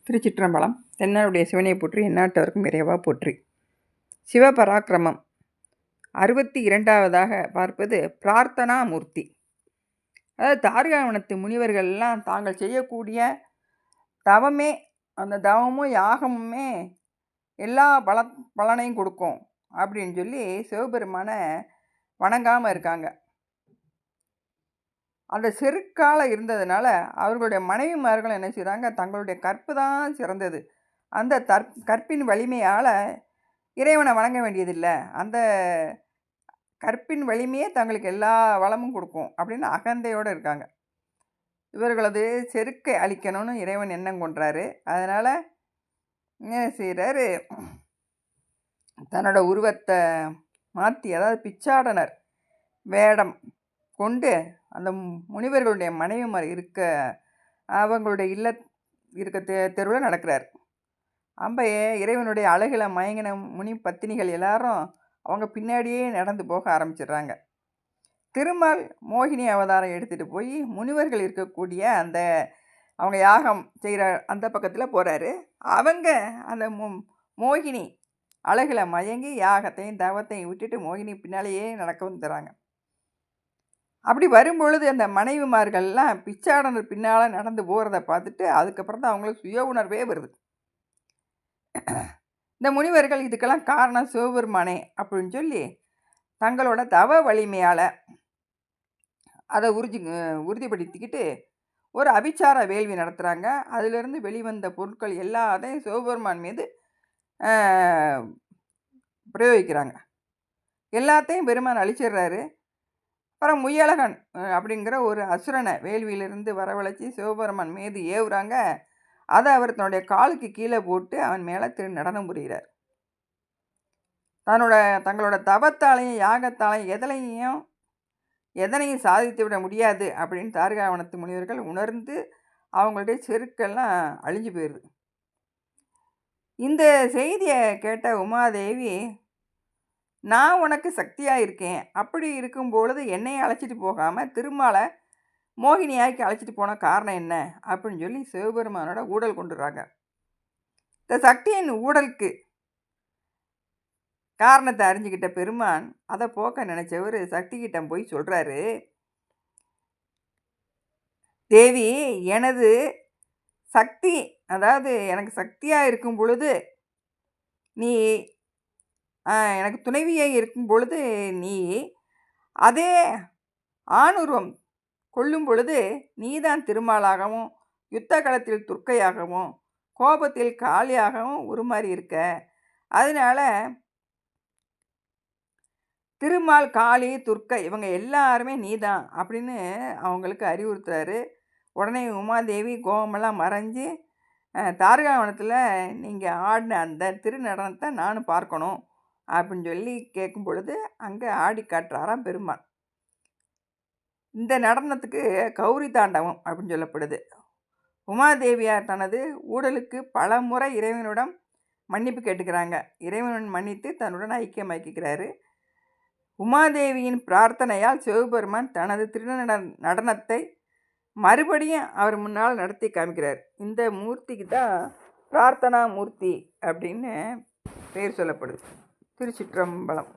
திருச்சிற்றம்பலம். தென்னாடுடைய சிவனை போற்றி, எந்நாட்டவர்க்கும் இறைவா போற்றி. சிவபராக்கிரமம் 62வதாக பார்ப்பது பிரார்த்தனா மூர்த்தி. அதாவது தார்காவனத்து முனிவர்கள்லாம் தாங்கள் செய்யக்கூடிய தவமே, அந்த தவமும் யாகமுமே எல்லா பலனையும் கொடுக்கும் அப்படின்னு சொல்லி சிவபெருமான வணங்காமல் இருக்காங்க. அந்த செருக்கால இருந்ததுனால அவர்களுடைய மனைவிமார்கள் என்ன செய்கிறாங்க, தங்களுடைய கற்பு தான் சிறந்தது, அந்த கற்பின் வலிமையால் இறைவனை வணங்க வேண்டியதில்லை, அந்த கற்பின் வலிமையே தங்களுக்கு எல்லா வளமும் கொடுக்கும் அப்படின்னு அகந்தையோடு இருக்காங்க. இவர்களது செருக்கை அழிக்கணும்னு இறைவன் எண்ணம் கொண்டாரு. அதனால் என்ன செய்கிறாரு, தன்னோட உருவத்தை மாற்றி, அதாவது பிச்சாடனர் வேடம் கொண்டு அந்த முனிவர்களுடைய மனைவிமார் இருக்க அவங்களுடைய இருக்க தெருவில் நடக்கிறார். அம்பையே இறைவனுடைய அழகில் மயங்கின முனி பத்தினிகள் எல்லாரும் அவங்க பின்னாடியே நடந்து போக ஆரம்பிச்சிடுறாங்க. திருமால் மோகினி அவதாரம் எடுத்துகிட்டு போய் முனிவர்கள் இருக்கக்கூடிய அந்த அவங்க யாகம் செய்கிற அந்த பக்கத்தில் போகிறாரு. அவங்க அந்த மோகினி அழகில் மயங்கி யாகத்தையும் தவத்தையும் விட்டுட்டு மோகினி பின்னாலேயே நடக்க வந்துடுறாங்க. அப்படி வரும்பொழுது அந்த மனைவிமார்கள்லாம் பிச்சாடனர் பின்னால் நடந்து போகிறத பார்த்துட்டு அதுக்கப்புறம் தான் அவங்களுக்கு சுய உணர்வே வருது. இந்த முனிவர்கள் இதுக்கெல்லாம் காரணம் சிவபெருமானே அப்படின்னு சொல்லி தங்களோட தவ வலிமையால் அதை உறுதிப்படுத்திக்கிட்டு ஒரு அபிச்சார வேள்வி நடத்துகிறாங்க. அதிலிருந்து வெளிவந்த பொருட்கள் எல்லாத்தையும் சிவபெருமான் மீது பிரயோகிக்கிறாங்க. எல்லாத்தையும் பெருமான் அழிச்சிடுறாரு. அப்புறம் முயலகன் அப்படிங்கிற ஒரு அசுரனை வேள்வியிலிருந்து வரவழைச்சி சிவபெருமான் மீது ஏவுறாங்க. அதை அவர் தன்னுடைய காலுக்கு கீழே போட்டு அவன் மேலே நடனம் புரிகிறார். தங்களோட தவத்தாலையும் யாகத்தாலையும் எதனையும் சாதித்து விட முடியாது அப்படின்னு தார்காவனத்து முனிவர்கள் உணர்ந்து அவங்களுடைய செருக்கெல்லாம் அழிஞ்சு போயிடுது. இந்த செய்தியை கேட்ட உமாதேவி, நான் உனக்கு சக்தியாக இருக்கேன், அப்படி இருக்கும்பொழுது என்னையை அழைச்சிட்டு போகாமல் திருமாலை மோகினியாக்கி அழைச்சிட்டு போன காரணம் என்ன அப்படின்னு சொல்லி சிவபெருமானோட ஊடல் கொண்டுடுறாங்க. இந்த சக்தியின் ஊடலுக்கு காரணத்தை அறிஞ்சிக்கிட்ட பெருமான் அதை போக்க நினச்சவர் சக்திகிட்ட போய் சொல்கிறாரு, தேவி, எனது சக்தி, அதாவது எனக்கு சக்தியாக இருக்கும் பொழுது நீ எனக்கு துணைவியாக இருக்கும் பொழுது நீ அதே ஆணுருவம் கொள்ளும் பொழுது நீதான் திருமாலாகவும் யுத்த களத்தில் துர்க்கையாகவும் கோபத்தில் காளியாகவும் உருமாறி இருக்க. அதனால திருமால், காளி, துர்க்கை இவங்க எல்லாருமே நீதான் அப்படின்னு அவங்களுக்கு அறிவுறுத்துறாரு. உடனே உமாதேவி கோபமெல்லாம் மறைஞ்சு, தார்காவனத்தில் நீங்கள் ஆடின அந்த திருநடனத்தை நானும் பார்க்கணும் அப்படின்னு சொல்லி கேட்கும் பொழுது அங்கே ஆடி காட்டுறாராம் பெருமாள். இந்த நடனத்துக்கு கௌரி தாண்டவம் அப்படின்னு சொல்லப்படுது. உமாதேவியார் தனது ஊடலுக்கு பல முறை இறைவனிடம் மன்னிப்பு கேட்டுக்கிறாங்க. இறைவன் மன்னித்து தன்னுடன் ஐக்கியமாக்கிக்கிறாரு. உமாதேவியின் பிரார்த்தனையால் சிவபெருமான் தனது நடனத்தை மறுபடியும் அவர் முன்னால் நடத்தி காமிக்கிறார். இந்த மூர்த்திக்கு தான் பிரார்த்தனா மூர்த்தி அப்படின்னு பெயர் சொல்லப்படுது. திருச்சிற்றம்பலம்.